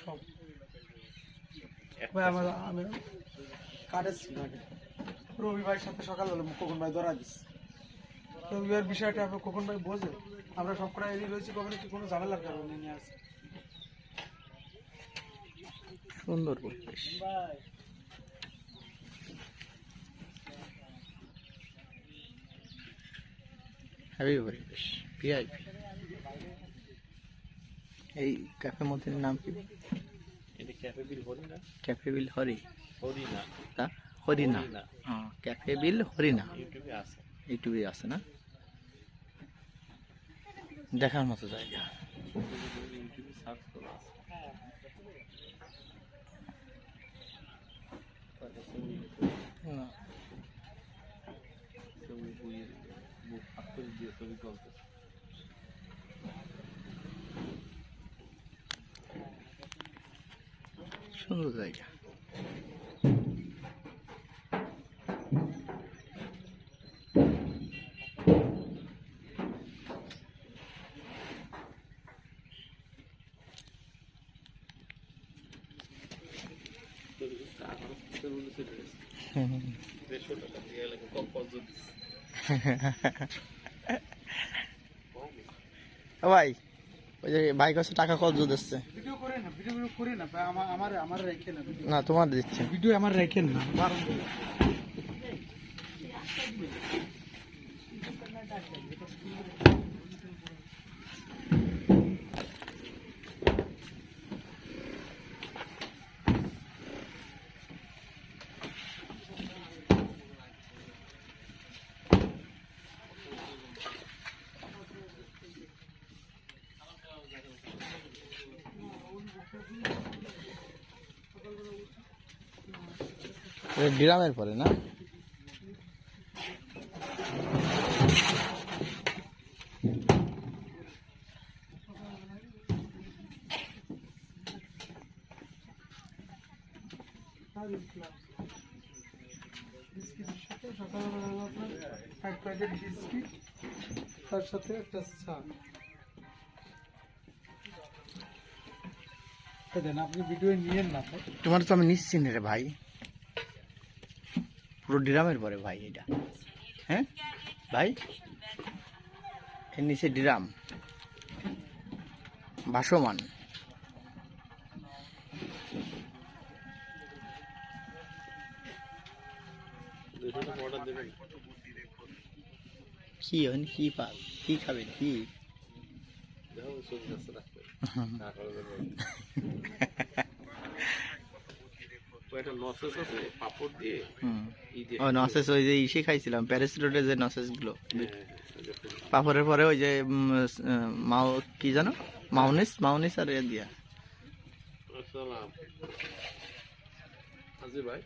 সব ভাই আমি কাটেছি আগে রবি ভাইয়ের সাথে সকালবেলা খোকন ভাই ধরা দিচ্ছে। রবি ভাইয়ের বিষয়টা আমরা খোকন ভাই বোঝে, আমরা সব কটা এড়িয়ে রয়েছি, কখনো কি কোনো ঝামেলার কারণে নিয়ে আসি। সুন্দর পরিবেশ। হ্যাপি পরিবেশ ভিআইপি। এই ক্যাফে মধ্যে নাম কি? এটা ক্যাফে বিল হরিনা। ক্যাফে বিল হরি হরিনা তা হরিনা। হ্যাঁ, ক্যাফে বিল হরিনা ইউটিউবে আছে। ইউটিউবে আছে না? দেখার মতো জায়গা। ইউটিউবে সার্চ করা আছে। না, ছবি বইয়ে মুখ হাত করে দিয়ে ছবি তুলতে। সুন্দর জায়গা। ভাই ওই যে ভাই কাছে টাকা কত দিচ্ছে? ভিডিও করে না ভাই, আমার রেখে না, না তোমার দিচ্ছে ভিডিও আমার রেখেন না। ডিরামের পরে না? সকালবেলা আপনার এক প্যাকেট বিস্কিট, তার সাথে একটা চা দেন। আপনি ভিডিও নিয়েন না ভাই, তোমার তো আমি নিচ্ছি না রে ভাই, পুরো ডিরামের পরে ভাই এটা। হ্যাঁ ভাই, এর নিচে ডিরাম ভাসমান। অর্ডার দেবেন কি হন কি পাল কি খাবেন কি? দেখো ছবি আছে রাখবে না করে একটা নসেস আছে পাপড় দিয়ে ও নসেস, ওই যে ইসে খাইছিলাম প্যারিস রোডে যে নসেস গুলো পাপড়ের পরে ওই যে মাও কি জানো মাউনিস আর এ দিয়া। আসসালাম আজি ভাই।